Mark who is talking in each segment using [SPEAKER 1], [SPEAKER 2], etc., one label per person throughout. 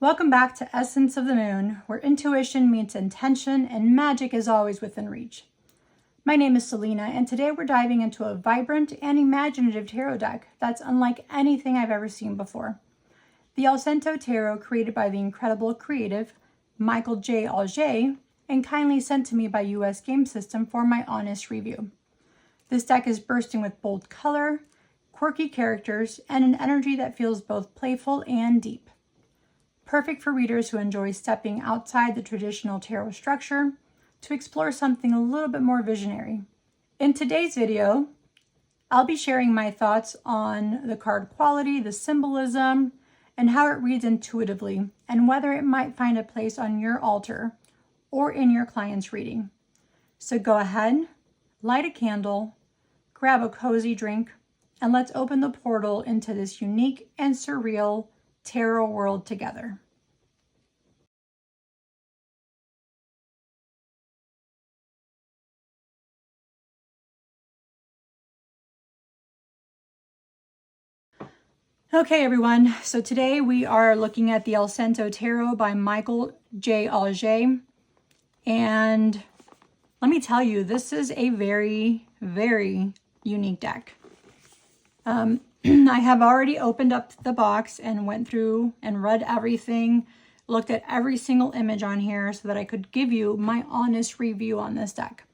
[SPEAKER 1] Welcome back to Essence of the Moon, where intuition meets intention and magic is always within reach. My name is Selena, and today we're diving into a vibrant and imaginative tarot deck that's unlike anything I've ever seen before. The Allcento Tarot, created by the incredible creative Michael J. Auger, and kindly sent to me by US Game System for my honest review. This deck is bursting with bold color, quirky characters, and an energy that feels both playful and deep. Perfect for readers who enjoy stepping outside the traditional tarot structure to explore something a little bit more visionary. In today's video, I'll be sharing my thoughts on the card quality, the symbolism, and how it reads intuitively, and whether it might find a place on your altar or in your client's reading. So go ahead, light a candle, grab a cozy drink, and let's open the portal into this unique and surreal tarot world together. Okay, everyone, so today we are looking at the Allcento Tarot by Michael J. Auger, and let me tell you, this is a very, very unique deck. I have already opened up the box and went through and read everything, looked at every single image on here so that I could give you my honest review on this deck.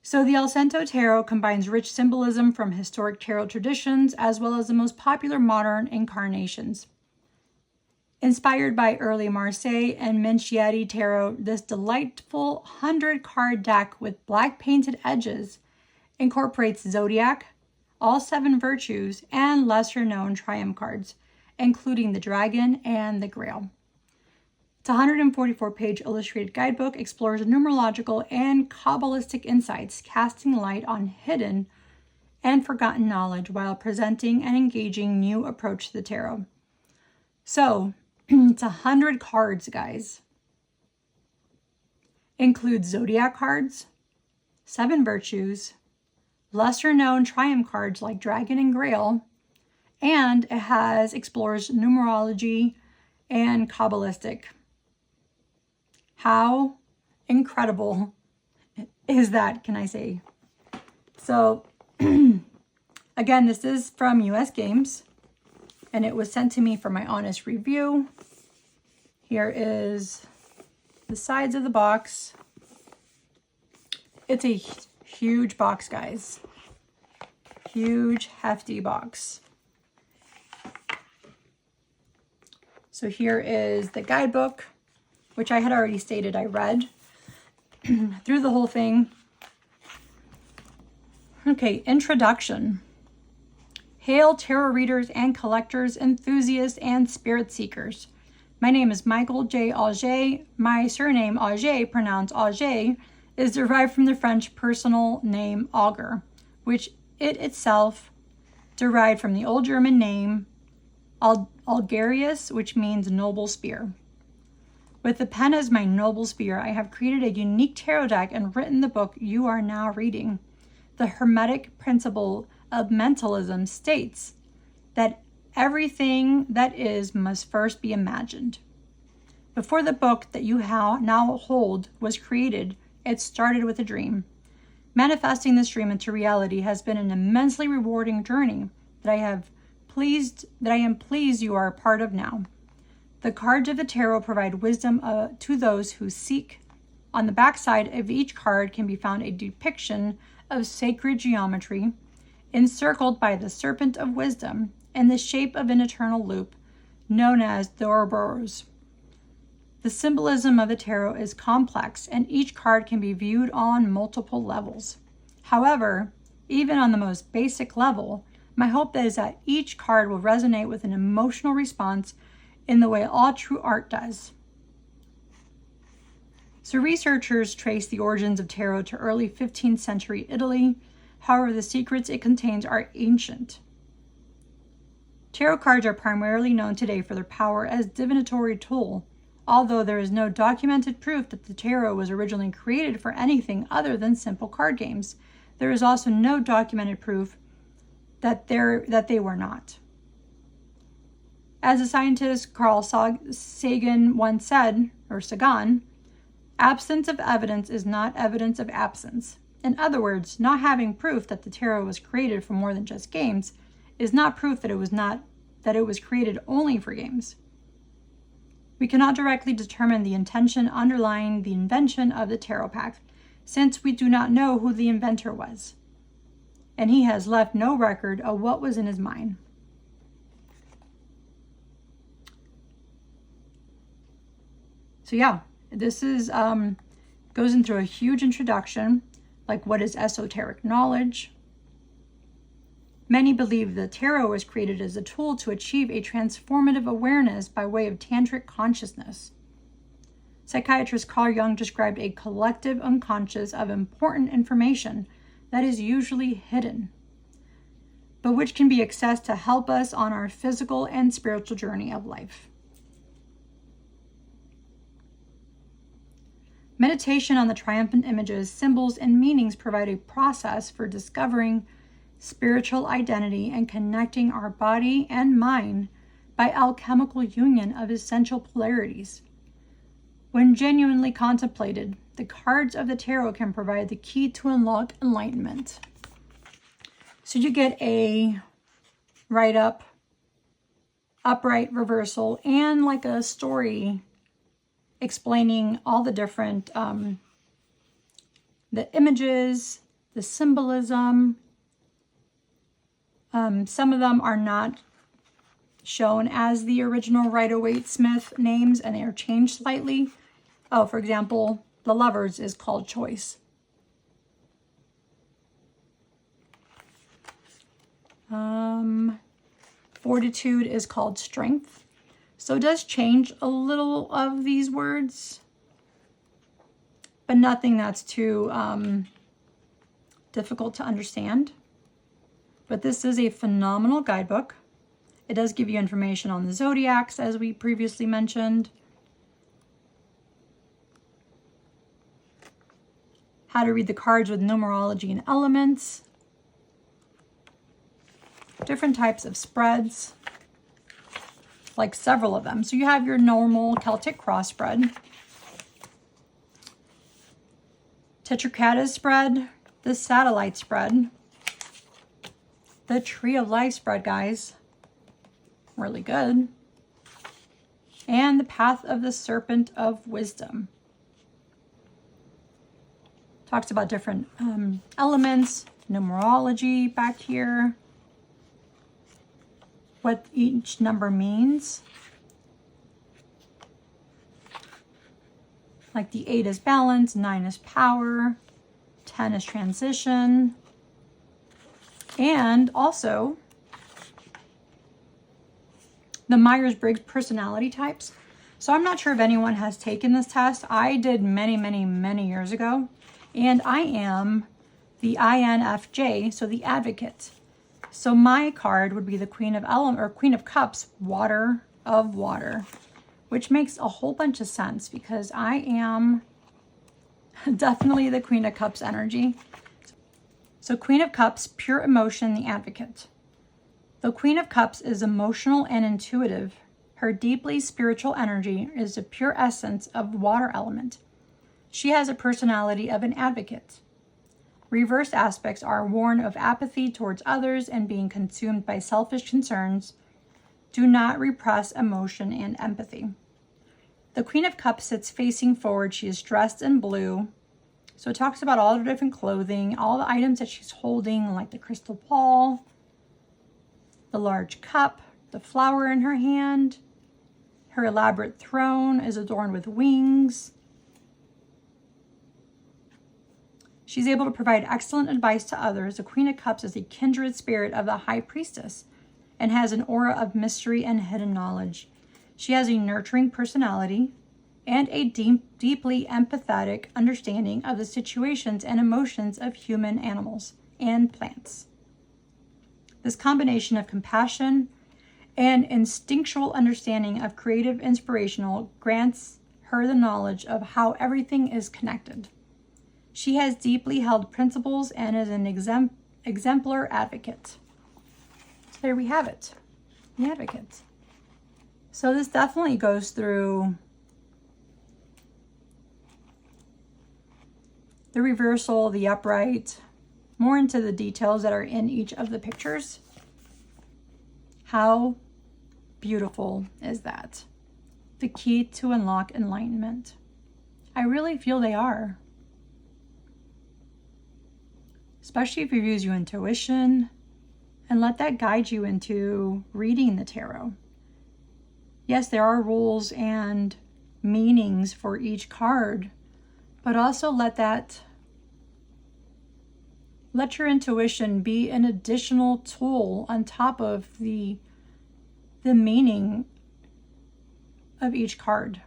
[SPEAKER 1] So the Allcento Tarot combines rich symbolism from historic tarot traditions as well as the most popular modern incarnations. Inspired by early Marseille and Minchiate tarot, this delightful 100-card deck with black painted edges incorporates Zodiac, all 7 virtues, and lesser-known triumph cards, including the Dragon and the Grail. It's a 144-page illustrated guidebook, explores numerological and Qabalistic insights, casting light on hidden and forgotten knowledge while presenting an engaging new approach to the tarot. So, it's 100 cards, guys. Includes Zodiac cards, 7 virtues, lesser-known triumph cards like Dragon and Grail, and it explores numerology and Qabalistic. How incredible is that, can I say? So, again, this is from US Games, and it was sent to me for my honest review. Here is the sides of the box. It's a huge box, guys. Huge, hefty box. So here is the guidebook, which I had already stated I read through the whole thing. Okay, introduction. Hail tarot readers and collectors, enthusiasts and spirit seekers. My name is Michael J. Auger. My surname, Auger, pronounced Auger, is derived from the French personal name Auger, which it itself derived from the Old German name Algerius, which means noble spear. With the pen as my noble spear, I have created a unique tarot deck and written the book you are now reading. The Hermetic principle of mentalism states that everything that is must first be imagined. Before the book that you now hold was created, it started with a dream. Manifesting this dream into reality has been an immensely rewarding journey that I am pleased you are a part of now. The cards of the tarot provide wisdom to those who seek. On the backside of each card can be found a depiction of sacred geometry, encircled by the serpent of wisdom in the shape of an eternal loop known as the Ouroboros. The symbolism of the tarot is complex, and each card can be viewed on multiple levels. However, even on the most basic level, my hope is that each card will resonate with an emotional response in the way all true art does. So researchers trace the origins of tarot to early 15th century Italy. However, the secrets it contains are ancient. Tarot cards are primarily known today for their power as divinatory tool, although there is no documented proof that the tarot was originally created for anything other than simple card games. There is also no documented proof that they were not. As the scientist Carl Sagan once said, or Sagan, absence of evidence is not evidence of absence. In other words, not having proof that the tarot was created for more than just games is not proof that it was created only for games. We cannot directly determine the intention underlying the invention of the tarot pack, since we do not know who the inventor was, and he has left no record of what was in his mind. So yeah, this is goes into a huge introduction, like what is esoteric knowledge. Many believe the tarot was created as a tool to achieve a transformative awareness by way of tantric consciousness. Psychiatrist Carl Jung described a collective unconscious of important information that is usually hidden, but which can be accessed to help us on our physical and spiritual journey of life. Meditation on the triumphant images, symbols, and meanings provide a process for discovering spiritual identity and connecting our body and mind by alchemical union of essential polarities. When genuinely contemplated, the cards of the tarot can provide the key to unlock enlightenment. So you get a right up, upright reversal, and like a story explaining all the different, the images, the symbolism. Some of them are not shown as the original Rider-Waite-Smith names, and they are changed slightly. Oh, for example, the Lovers is called Choice. Fortitude is called Strength. So it does change a little of these words, but nothing that's too difficult to understand. But this is a phenomenal guidebook. It does give you information on the zodiacs, as we previously mentioned. How to read the cards with numerology and elements. Different types of spreads, like several of them. So you have your normal Celtic cross spread, Tetraktys spread, the satellite spread, the Tree of Life spread, guys, really good, and the Path of the Serpent of Wisdom. Talks about different elements, numerology back here, what each number means. Like the 8 is balance, 9 is power, 10 is transition, and also the Myers-Briggs personality types. So I'm not sure if anyone has taken this test. I did many years ago, and I am the INFJ, so the advocate. So my card would be the Queen of Cups, water of water, which makes a whole bunch of sense because I am definitely the Queen of Cups energy. So Queen of Cups, pure emotion, the advocate. The Queen of Cups is emotional and intuitive. Her deeply spiritual energy is the pure essence of water element. She has a personality of an advocate. Reverse aspects are worn of apathy towards others and being consumed by selfish concerns. Do not repress emotion and empathy. The Queen of Cups sits facing forward. She is dressed in blue. So it talks about all the different clothing, all the items that she's holding, like the crystal ball, the large cup, the flower in her hand. Her elaborate throne is adorned with wings. She's able to provide excellent advice to others. The Queen of Cups is a kindred spirit of the High Priestess and has an aura of mystery and hidden knowledge. She has a nurturing personality and a deeply empathetic understanding of the situations and emotions of human, animals, and plants. This combination of compassion and instinctual understanding of creative inspirational grants her the knowledge of how everything is connected. She has deeply held principles and is an exemplar advocate. So there we have it, the advocate. So this definitely goes through the reversal, the upright, more into the details that are in each of the pictures. How beautiful is that? The key to unlock enlightenment. I really feel they are. Especially if you use your intuition and let that guide you into reading the tarot. Yes, there are rules and meanings for each card, but also let your intuition be an additional tool on top of the meaning of each card.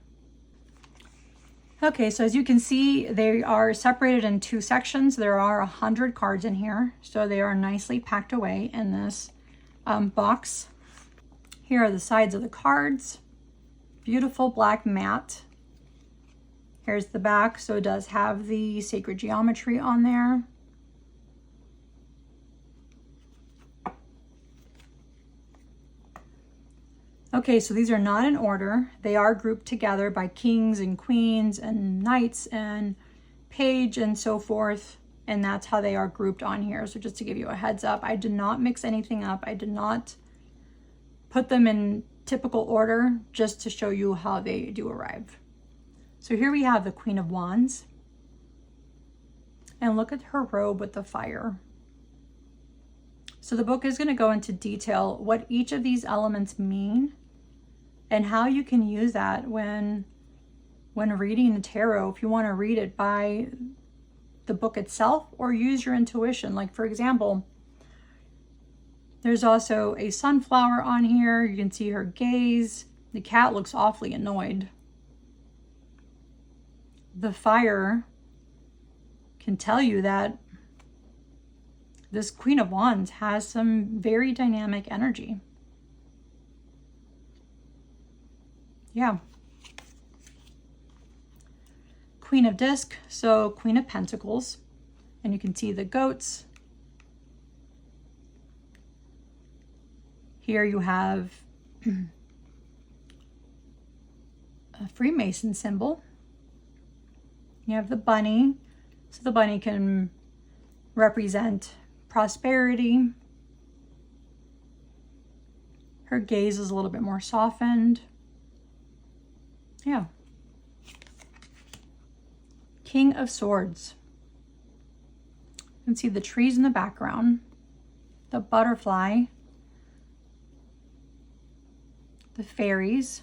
[SPEAKER 1] Okay, so as you can see, they are separated in two sections. There are 100 cards in here, so they are nicely packed away in this box. Here are the sides of the cards. Beautiful black matte. Here's the back, so it does have the sacred geometry on there. Okay, so these are not in order. They are grouped together by kings and queens and knights and page and so forth. And that's how they are grouped on here. So just to give you a heads up, I did not mix anything up. I did not put them in typical order, just to show you how they do arrive. So here we have the Queen of Wands. And look at her robe with the fire. So the book is going to go into detail what each of these elements mean and how you can use that when reading the tarot, if you want to read it by the book itself or use your intuition. Like, for example, there's also a sunflower on here. You can see her gaze. The cat looks awfully annoyed. The fire can tell you that this Queen of Wands has some very dynamic energy. Yeah. Queen of Disc, so Queen of Pentacles. And you can see the goats. Here you have a Freemason symbol. You have the bunny. So the bunny can represent prosperity. Her gaze is a little bit more softened. Yeah. King of Swords. You can see the trees in the background, the butterfly, the fairies.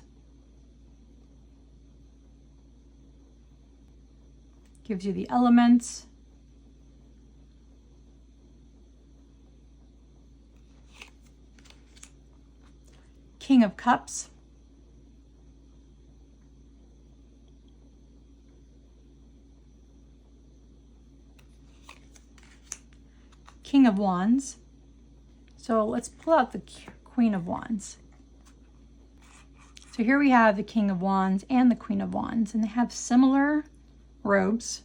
[SPEAKER 1] Gives you the elements. King of Cups. King of Wands. So let's pull out the Queen of Wands. So here we have the King of Wands and the Queen of Wands, and they have similar robes.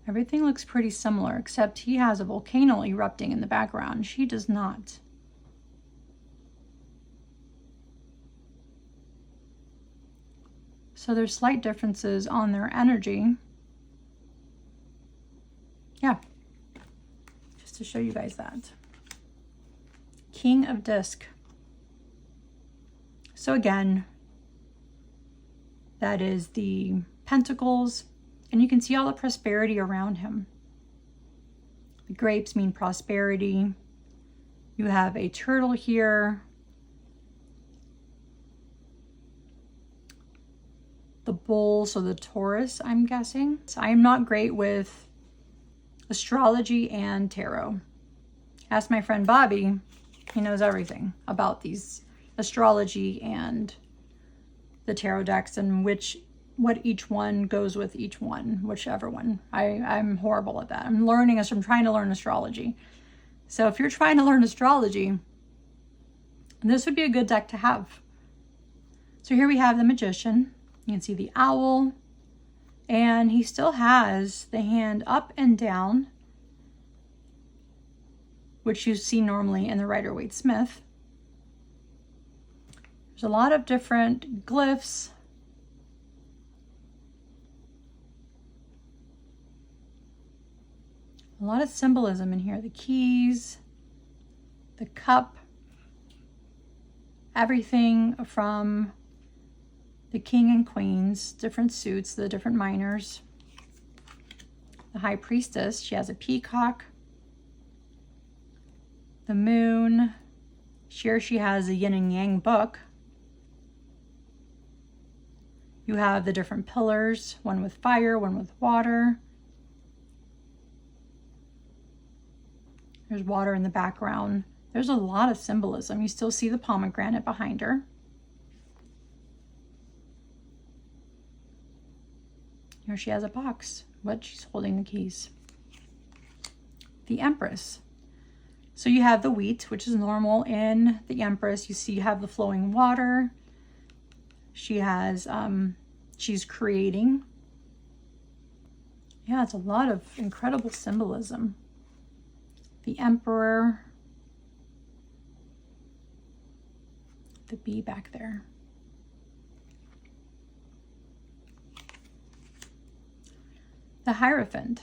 [SPEAKER 1] Everything looks pretty similar, except he has a volcano erupting in the background. She does not. So there's slight differences on their energy. Yeah, just to show you guys that. King of Disc. So again, that is the pentacles, and you can see all the prosperity around him. The grapes mean prosperity. You have a turtle here. The bull, so the Taurus, I'm guessing. So I am not great with astrology and tarot. Ask my friend Bobby. He knows everything about these astrology and the tarot decks and what each one goes with each one, whichever one. I'm horrible at that. I'm trying to learn astrology. So if you're trying to learn astrology, this would be a good deck to have. So here we have the Magician. You can see the owl, and he still has the hand up and down. which you see normally in the Rider-Waite-Smith. There's a lot of different glyphs. A lot of symbolism in here. The keys, the cup, everything from the king and queens, different suits, the different minors. The high priestess, she has a peacock. The moon, here she has a yin and yang book. You have the different pillars, one with fire, one with water. There's water in the background. There's a lot of symbolism. You still see the pomegranate behind her. Here she has a box, but she's holding the keys. The Empress. So you have the wheat, which is normal in the Empress. You see you have the flowing water. She has, she's creating. Yeah, it's a lot of incredible symbolism. The Emperor. The bee back there. The Hierophant.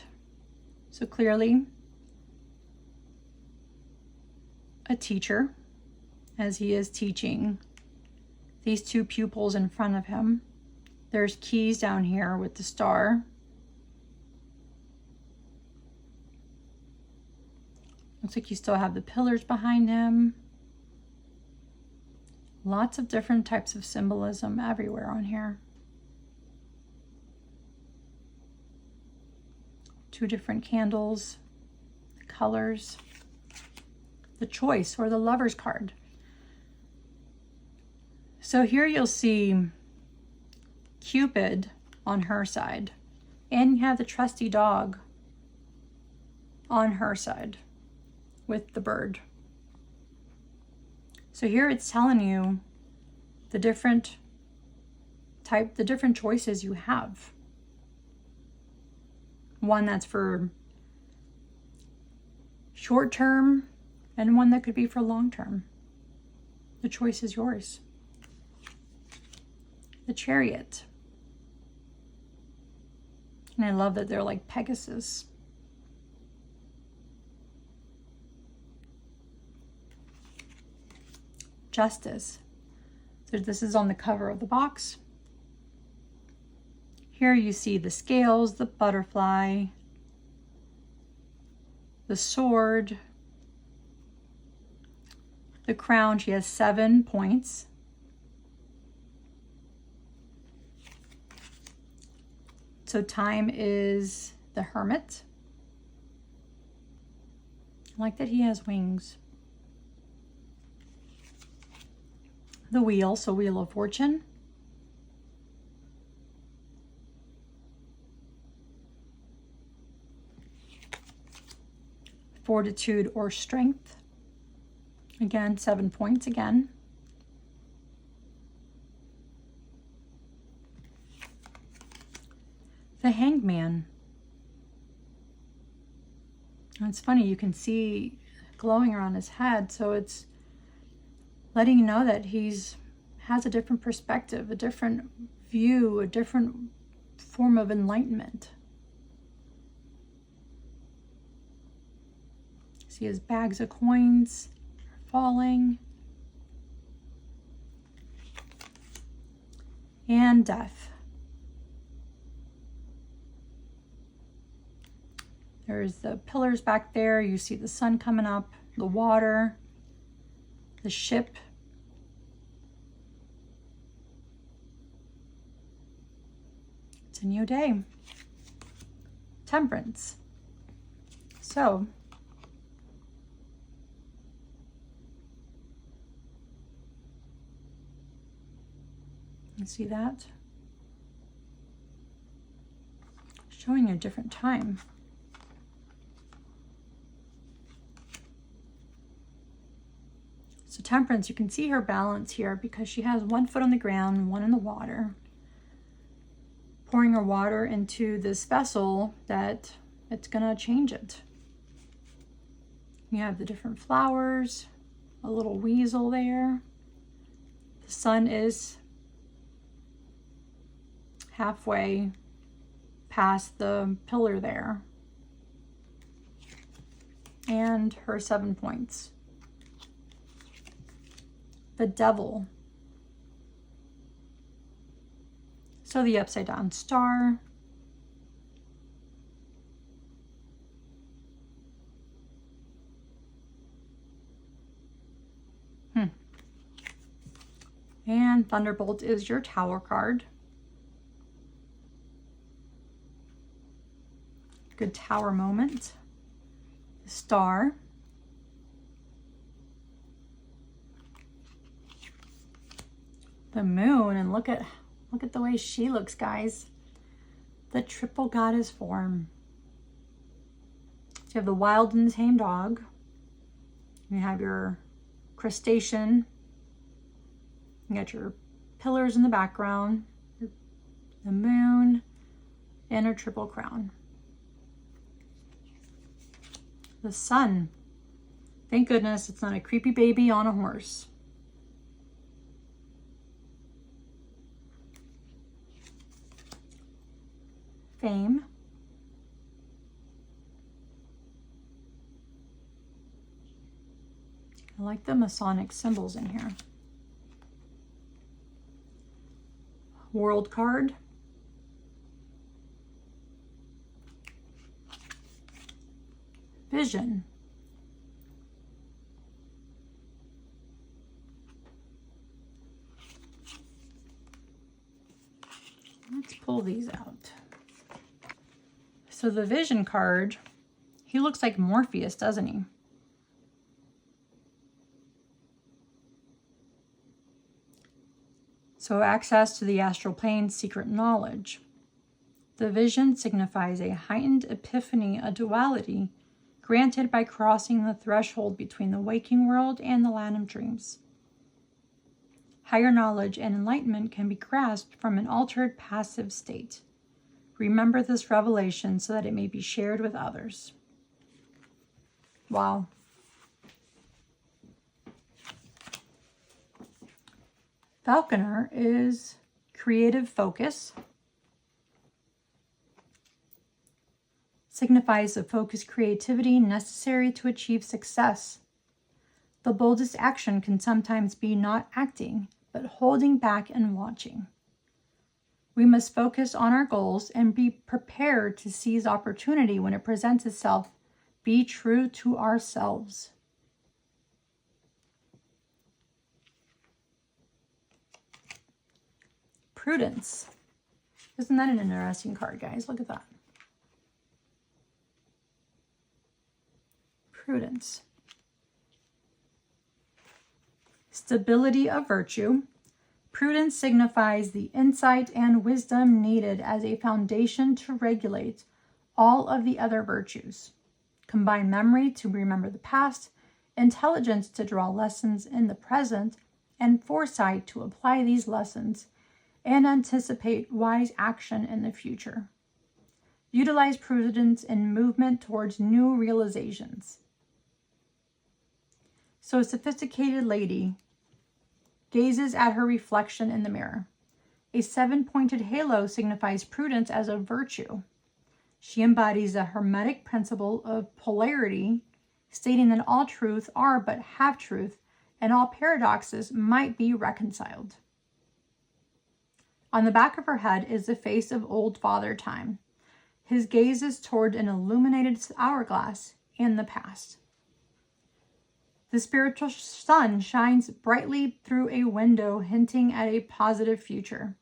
[SPEAKER 1] So clearly a teacher, as he is teaching these two pupils in front of him. There's keys down here with the star. Looks like you still have the pillars behind him. Lots of different types of symbolism everywhere on here. Two different candles, the colors, the choice, or the Lover's card. So here you'll see Cupid on her side, and you have the trusty dog on her side with the bird. So here it's telling you the different choices you have. One that's for short term and one that could be for long term. The choice is yours. The Chariot. And I love that they're like Pegasus. Justice. So this is on the cover of the box. Here you see the scales, the butterfly, the sword, the crown. She has 7 points. So time is the Hermit. I like that he has wings. The Wheel, so Wheel of Fortune. Fortitude or Strength. Again, 7 points again. The Hangman. And it's funny, you can see glowing around his head, so it's letting you know that has a different perspective, a different view, a different form of enlightenment. See his bags of coins falling. And Death. There's the pillars back there. You see the sun coming up, the water, the ship. It's a new day. Temperance. So, you see that? Showing a different time. So Temperance, you can see her balance here because she has 1 foot on the ground and 1 in the water. Pouring her water into this vessel that it's gonna change it. You have the different flowers, a little weasel there. The sun is halfway past the pillar there. And her 7 points. The devil. So the upside down star. And Thunderbolt is your Tower card. Good Tower moment. The Star. The Moon, and look at the way she looks, guys. The triple goddess form. So you have the wild and tame dog. You have your crustacean. You got your pillars in the background, the moon, and a triple crown. The sun. Thank goodness it's not a creepy baby on a horse. Fame. I like the Masonic symbols in here. World card. Vision. Let's pull these out. So the Vision card, he looks like Morpheus, doesn't he? So access to the astral plane, secret knowledge. The vision signifies a heightened epiphany, a duality, granted by crossing the threshold between the waking world and the land of dreams. Higher knowledge and enlightenment can be grasped from an altered passive state. Remember this revelation so that it may be shared with others. Wow. Falconer is creative focus. Signifies the focused creativity necessary to achieve success. The boldest action can sometimes be not acting, but holding back and watching. We must focus on our goals and be prepared to seize opportunity when it presents itself. Be true to ourselves. Prudence. Isn't that an interesting card, guys? Look at that. Prudence. Stability of virtue. Prudence signifies the insight and wisdom needed as a foundation to regulate all of the other virtues. Combine memory to remember the past, intelligence to draw lessons in the present, and foresight to apply these lessons and anticipate wise action in the future. Utilize prudence in movement towards new realizations. So a sophisticated lady gazes at her reflection in the mirror. A 7-pointed halo signifies prudence as a virtue. She embodies the Hermetic principle of polarity, stating that all truths are but half-truth and all paradoxes might be reconciled. On the back of her head is the face of old Father Time. His gaze is toward an illuminated hourglass in the past. The spiritual sun shines brightly through a window, hinting at a positive future.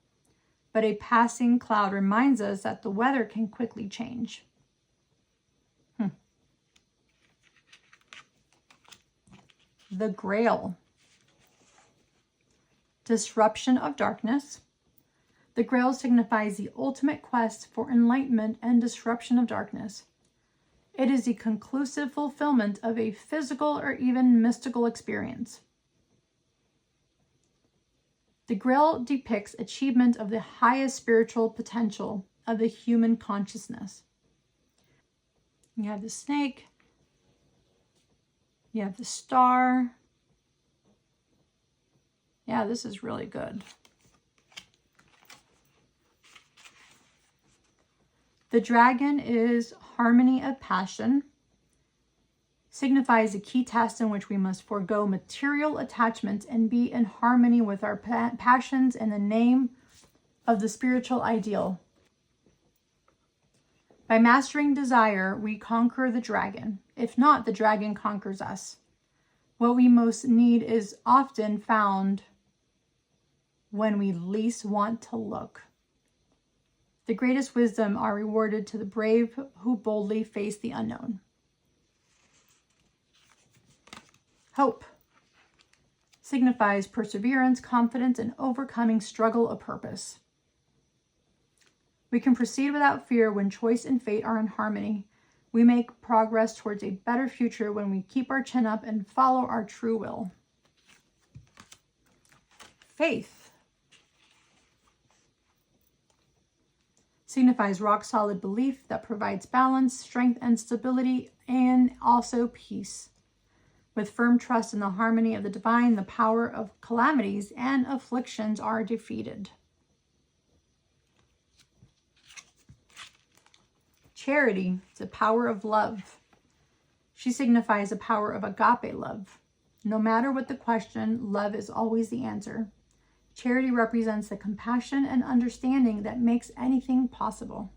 [SPEAKER 1] But a passing cloud reminds us that the weather can quickly change. The Grail. Disruption of darkness. The Grail signifies the ultimate quest for enlightenment and disruption of darkness. It is the conclusive fulfillment of a physical or even mystical experience. The Grail depicts achievement of the highest spiritual potential of the human consciousness. You have the snake, You have the star. Yeah, this is really good. The dragon is harmony of passion. Signifies a key test in which we must forego material attachments and be in harmony with our passions in the name of the spiritual ideal. By mastering desire, we conquer the dragon. If not, the dragon conquers us. What we most need is often found when we least want to look. The greatest wisdom are rewarded to the brave who boldly face the unknown. Hope signifies perseverance, confidence, and overcoming struggle of purpose. We can proceed without fear when choice and fate are in harmony. We make progress towards a better future when we keep our chin up and follow our true will. Faith signifies rock-solid belief that provides balance, strength, and stability, and also peace. With firm trust in the harmony of the divine, the power of calamities and afflictions are defeated. Charity is the power of love. She signifies the power of agape love. No matter what the question, love is always the answer. Charity represents the compassion and understanding that makes anything possible.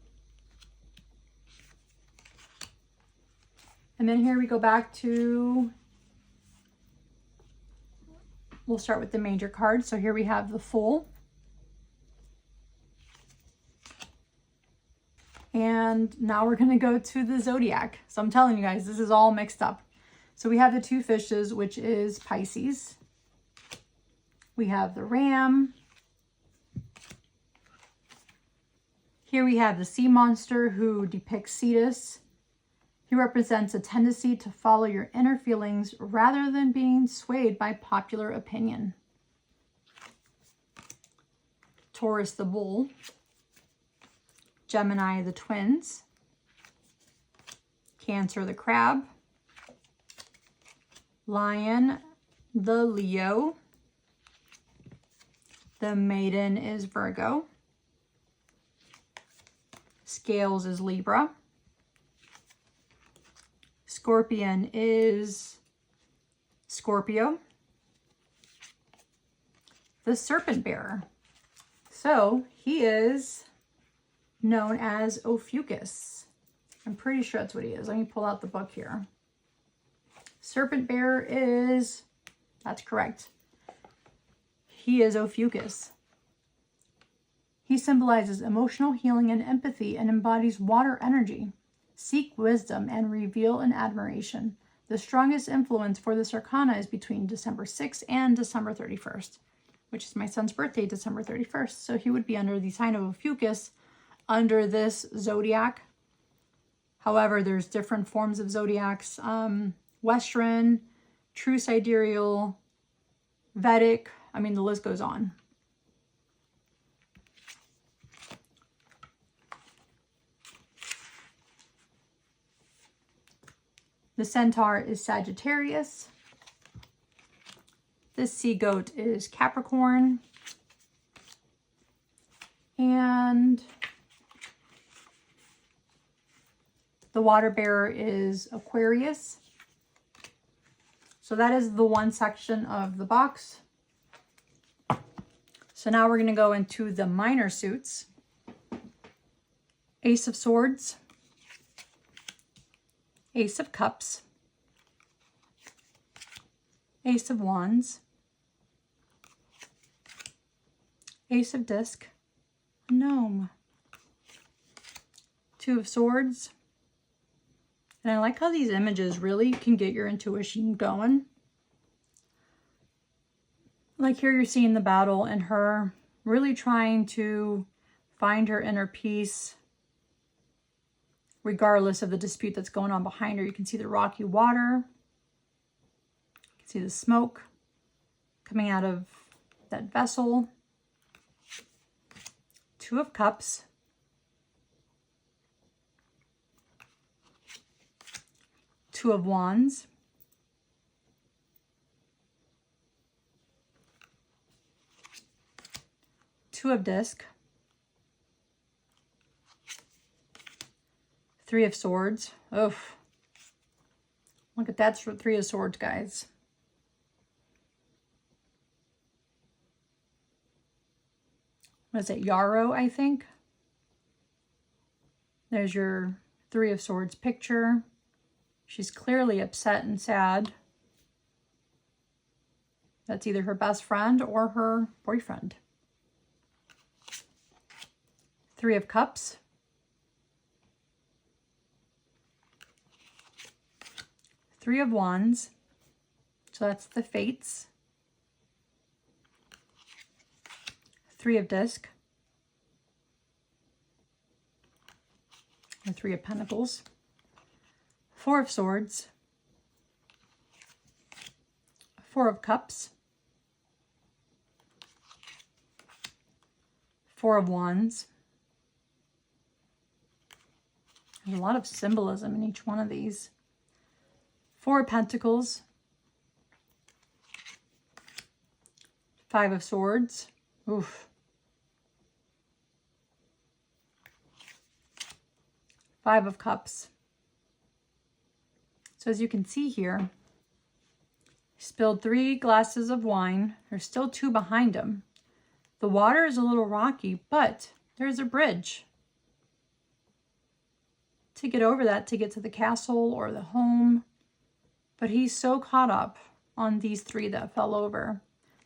[SPEAKER 1] And then here we go back to, we'll start with the major card. So here we have the Fool. And now we're going to go to the Zodiac. So I'm telling you guys, this is all mixed up. So we have the two fishes, which is Pisces. We have the Ram. Here we have the sea monster who depicts Cetus. He represents a tendency to follow your inner feelings rather than being swayed by popular opinion. Taurus the Bull. Gemini the Twins. Cancer the Crab. Lion the Leo. The Maiden is Virgo. Scales is Libra. Scorpion is Scorpio. The Serpent Bearer. So he is known as Ophiuchus. I'm pretty sure that's what he is. Let me pull out the book here. Serpent Bearer is, that's correct. He is Ophiuchus. He symbolizes emotional healing and empathy and embodies water energy. Seek wisdom and reveal an admiration. The strongest influence for this arcana is between December 6th and December 31st, which is my son's birthday, December 31st. So he would be under the sign of Ophiuchus under this zodiac. However, there's different forms of zodiacs. Western, true sidereal, Vedic. I mean, the list goes on. The Centaur is Sagittarius. This sea goat is Capricorn. And the water bearer is Aquarius. So that is the one section of the box. So now we're going to go into the minor suits. Ace of Swords. Ace of Cups. Ace of Wands. Ace of Disc. Gnome. Two of Swords. And I like how these images really can get your intuition going. Like here you're seeing the battle and her really trying to find her inner peace regardless of the dispute that's going on behind her. You can see the rocky water. You can see the smoke coming out of that vessel. Two of Cups. Two of Wands. Two of disc. Three of swords. Oh, look at that, three of swords, guys. What is it, yarrow, I think? There's your three of swords picture. She's clearly upset and sad. That's either her best friend or her boyfriend. Three of cups. Three of wands. So that's the fates. Three of disc. And three of pentacles. Four of swords. Four of cups. Four of wands. There's a lot of symbolism in each one of these. Four of pentacles. Five of swords. Oof. Five of cups. So as you can see here, spilled 3 glasses of wine. There's still 2 behind him. The water is a little rocky, but there's a bridge to get over that, to get to the castle or the home. But he's so caught up on these 3 that fell over,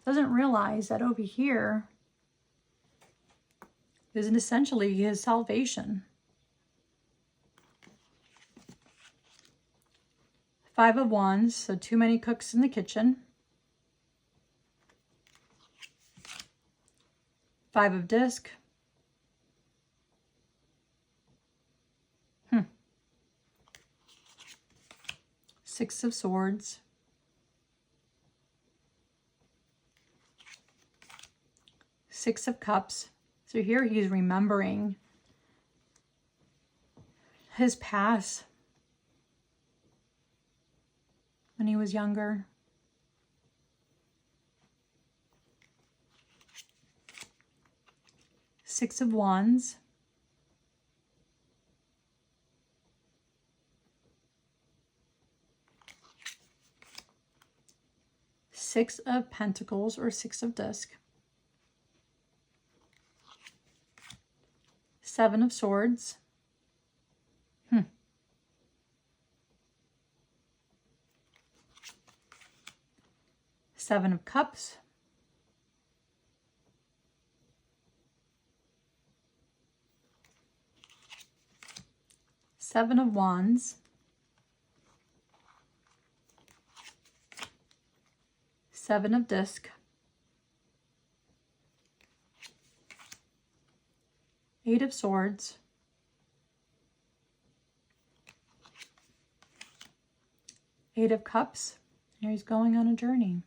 [SPEAKER 1] doesn't realize that over here is essentially his salvation. 5 of wands, so too many cooks in the kitchen. 5 of disc. 6 of swords. 6 of cups. So here he's remembering his past when he was younger. 6 of wands. 6 of pentacles or 6 of disc. 7 of swords. 7 of cups. 7 of wands. 7 of disc. 8 of swords. 8 of cups. Here he's going on a journey.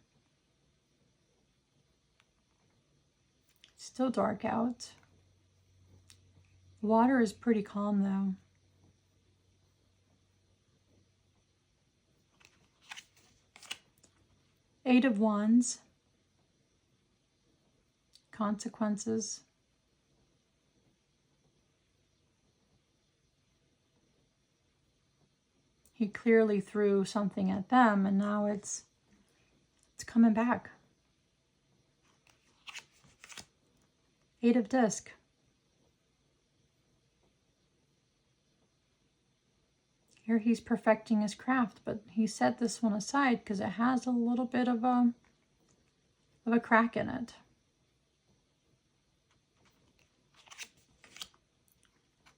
[SPEAKER 1] Still dark out. The water is pretty calm though. Eight of wands. Consequences. He clearly threw something at them and now it's coming back. 8 of disc. Here he's perfecting his craft, but he set this one aside because it has a little bit of a crack in it.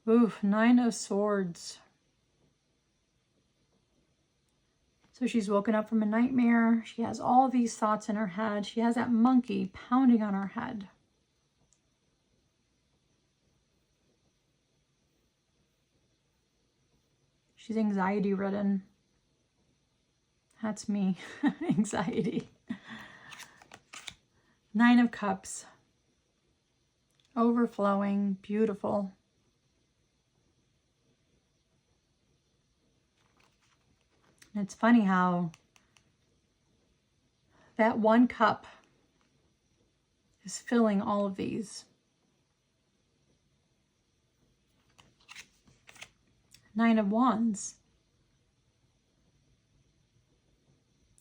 [SPEAKER 1] Oof, 9 of swords. So she's woken up from a nightmare. She has all these thoughts in her head. She has that monkey pounding on her head. She's anxiety ridden. That's me, anxiety. 9 of cups. Overflowing, beautiful. And it's funny how that one cup is filling all of these. Nine of Wands.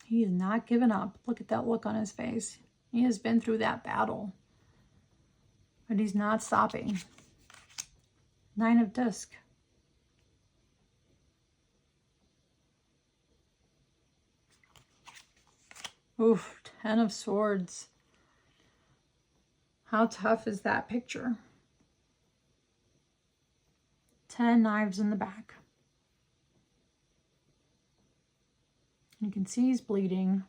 [SPEAKER 1] He is not giving up. Look at that look on his face. He has been through that battle, but he's not stopping. Nine of Disc. Oof, 10 of Swords. How tough is that picture? 10 knives in the back. You can see he's bleeding.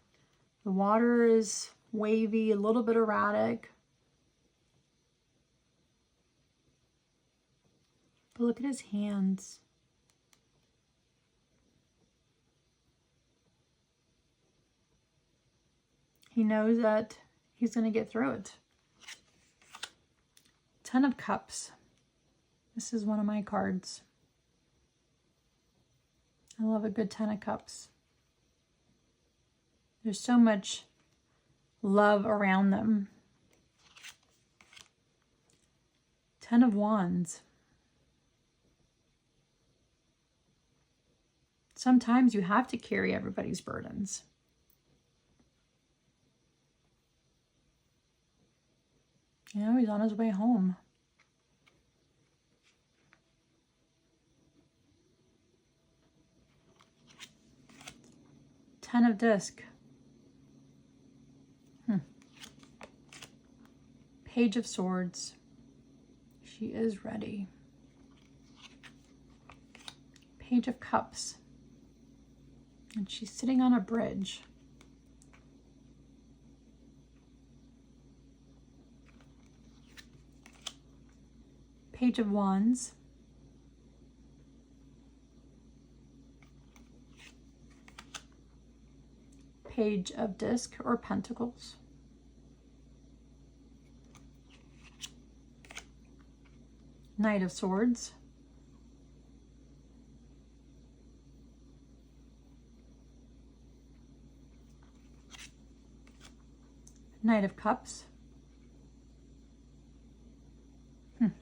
[SPEAKER 1] The water is wavy, a little bit erratic. But look at his hands. He knows that he's going to get through it. 10 of Cups. This is one of my cards. I love a good 10 of Cups. There's so much love around them. 10 of Wands. Sometimes you have to carry everybody's burdens. You know, he's on his way home. Ten of Disc. Page of Swords. She is ready. Page of Cups. And she's sitting on a bridge. Page of Wands. Page of Disc or Pentacles. Knight of Swords. Knight of Cups.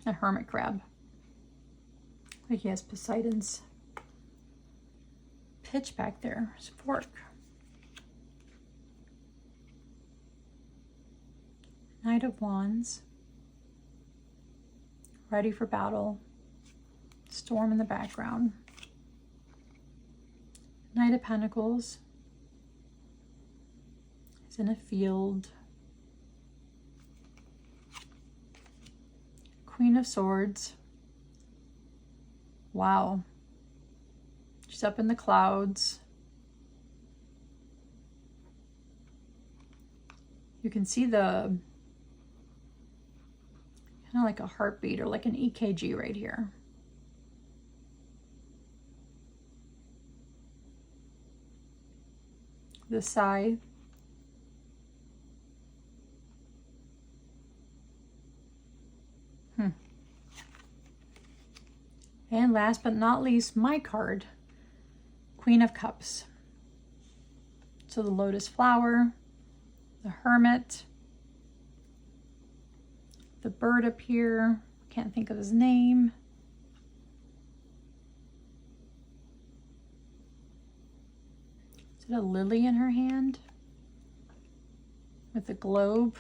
[SPEAKER 1] A hermit crab. Like he has Poseidon's pitch back there, his fork. Knight of Wands. Ready for battle. Storm in the background. Knight of Pentacles. He's in a field. Queen of Swords. Wow. She's up in the clouds. You can see the kind of like a heartbeat or like an EKG right here. The scythe. And last but not least, my card, Queen of Cups. So the lotus flower, the hermit, the bird up here, can't think of his name. Is it a lily in her hand? With a globe.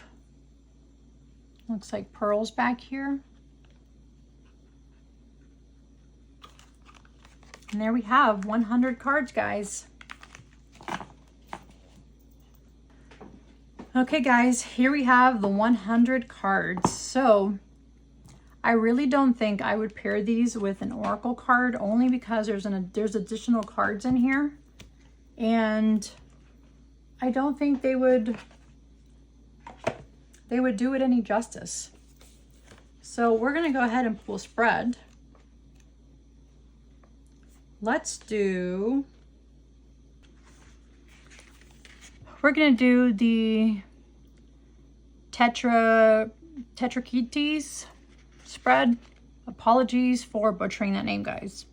[SPEAKER 1] Looks like pearls back here. And there we have 100 cards, guys. Okay, guys, here we have the 100 cards. So I really don't think I would pair these with an oracle card, only because there's additional cards in here. And I don't think they would do it any justice. So we're going to go ahead and pull spread. Let's do, we're going to do the Tetraktys spread. Apologies for butchering that name, guys.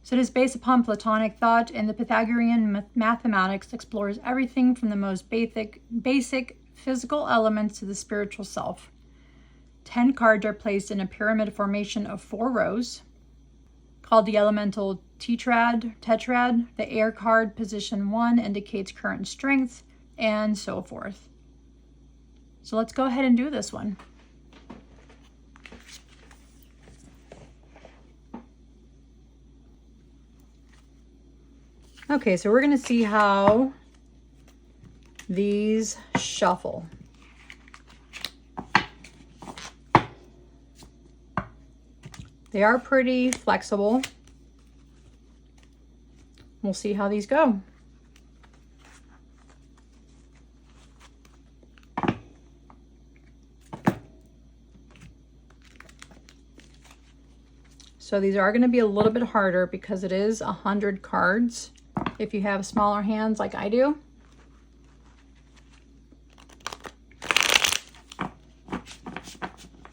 [SPEAKER 1] So it is based upon Platonic thought, and the Pythagorean mathematics explores everything from the most basic physical elements to the spiritual self. 10 cards are placed in a pyramid formation of 4 rows. called the elemental tetrad. The air card, position 1, indicates current strength, and so forth. So let's go ahead and do this one. Okay, so we're going to see how these shuffle. They are pretty flexible. We'll see how these go. So these are going to be a little bit harder because it is 100 cards if you have smaller hands like I do.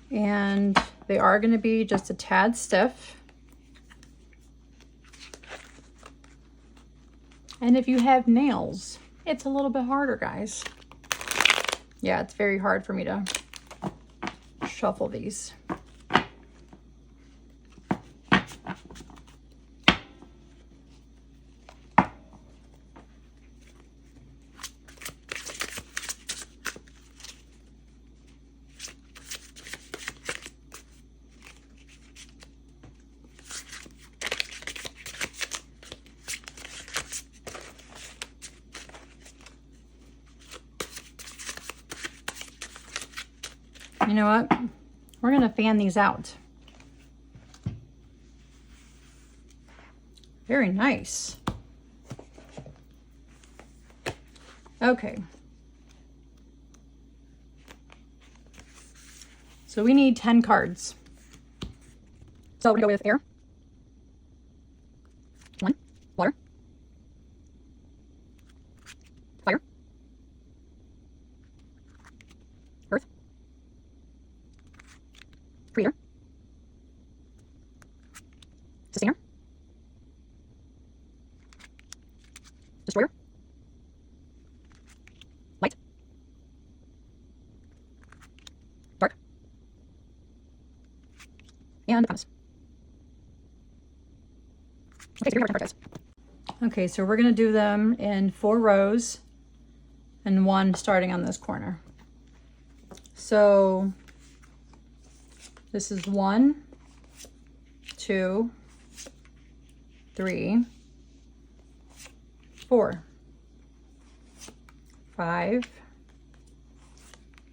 [SPEAKER 1] And they are going to be just a tad stiff. And if you have nails, it's a little bit harder, guys. Yeah, it's very hard for me to shuffle these. You know what? We're going to fan these out. Very nice. Okay. So we need 10 cards. So we're going to go with air. 1, water. Fire. Earth. Creator. Sustainer. Destroyer. Light. Dark. And promise. Okay, so here's our 10 cards. Okay, so we're going to do them in 4 rows and 1 starting on this corner. So this is 1, 2, 3, 4, 5,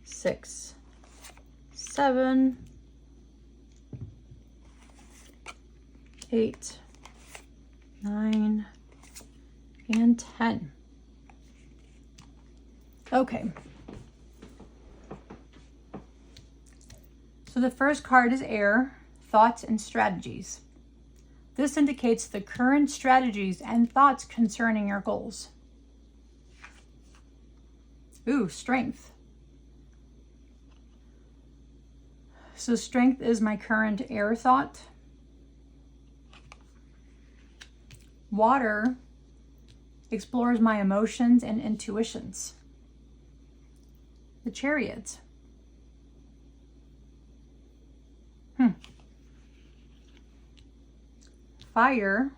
[SPEAKER 1] 6, 7, 8, 9, and 10. Okay. So the first card is air, thoughts and strategies. This indicates the current strategies and thoughts concerning your goals. Ooh, strength. So strength is my current air thought. Water explores my emotions and intuitions. The Chariot. Fire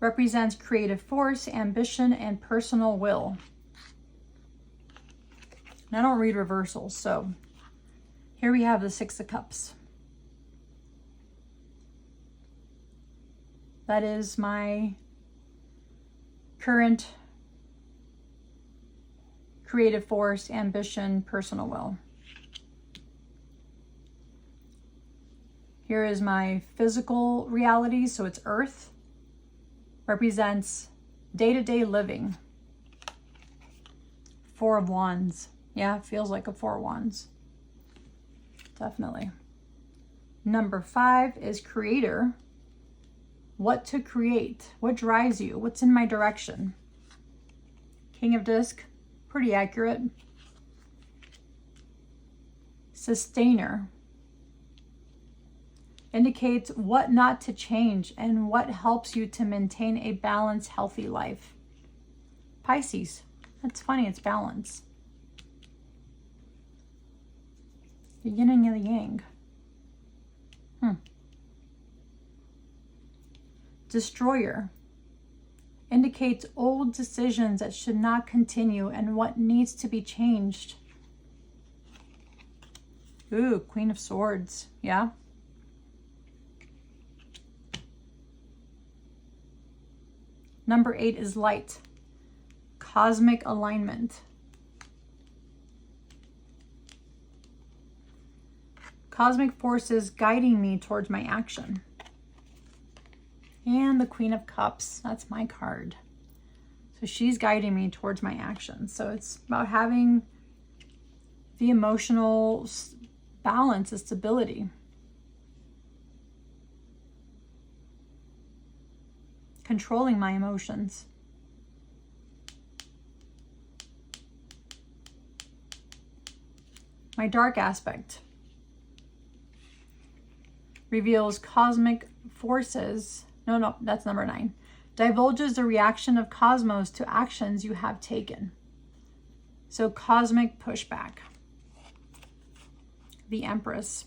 [SPEAKER 1] represents creative force, ambition, and personal will. And I don't read reversals, so here we have the 6 of Cups. That is my current creative force, ambition, personal will. Here is my physical reality, so it's Earth. Represents day-to-day living. 4 of Wands. Yeah, it feels like a 4 of Wands. Definitely. Number 5 is creator. What to create? What drives you? What's in my direction? King of Disc. Pretty accurate. Sustainer. Indicates what not to change and what helps you to maintain a balanced, healthy life. Pisces. That's funny, it's balance. The yin and the yang. Destroyer. Indicates old decisions that should not continue and what needs to be changed. Ooh, Queen of Swords. Yeah. Number 8 is Light. Cosmic alignment. Cosmic forces guiding me towards my action. And the Queen of Cups, that's my card. So she's guiding me towards my action. So it's about having the emotional balance and stability. Controlling my emotions. My dark aspect reveals cosmic forces. No, that's number 9. Divulges the reaction of cosmos to actions you have taken. So cosmic pushback. The Empress.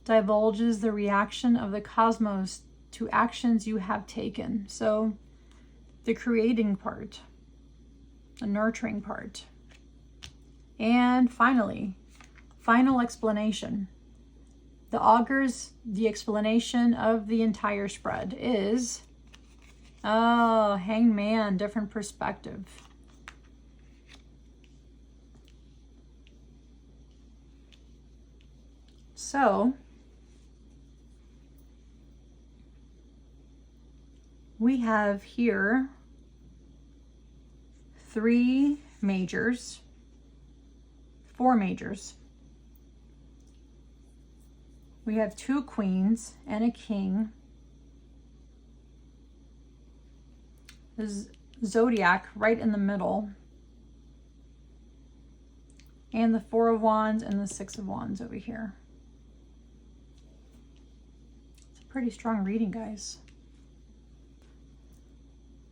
[SPEAKER 1] Divulges the reaction of the cosmos to actions you have taken. So the creating part, the nurturing part. And finally, final explanation. The Augers, the explanation of the entire spread is, oh, Hangman, different perspective. So, we have here 3 majors, 4 majors. We have 2 queens and a king. There's Zodiac right in the middle. And the 4 of Wands and the 6 of Wands over here. It's a pretty strong reading, guys.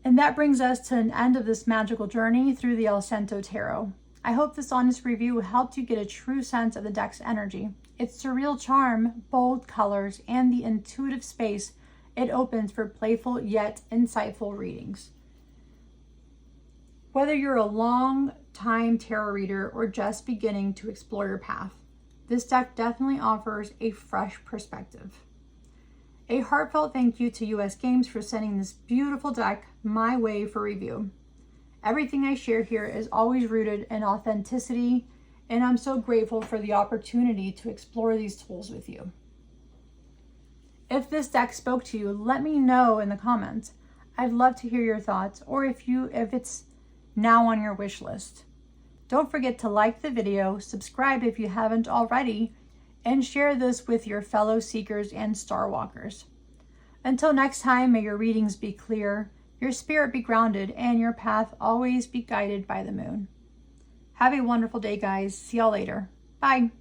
[SPEAKER 1] And that brings us to an end of this magical journey through the Allcento Tarot. I hope this honest review helped you get a true sense of the deck's energy, its surreal charm, bold colors, and the intuitive space it opens for playful yet insightful readings. Whether you're a long-time tarot reader or just beginning to explore your path, this deck definitely offers a fresh perspective. A heartfelt thank you to US Games for sending this beautiful deck my way for review. Everything I share here is always rooted in authenticity, and I'm so grateful for the opportunity to explore these tools with you. If this deck spoke to you, let me know in the comments. I'd love to hear your thoughts, or if it's now on your wish list. Don't forget to like the video, subscribe if you haven't already, and share this with your fellow seekers and starwalkers. Until next time, may your readings be clear, your spirit be grounded, and your path always be guided by the moon. Have a wonderful day, guys. See y'all later. Bye.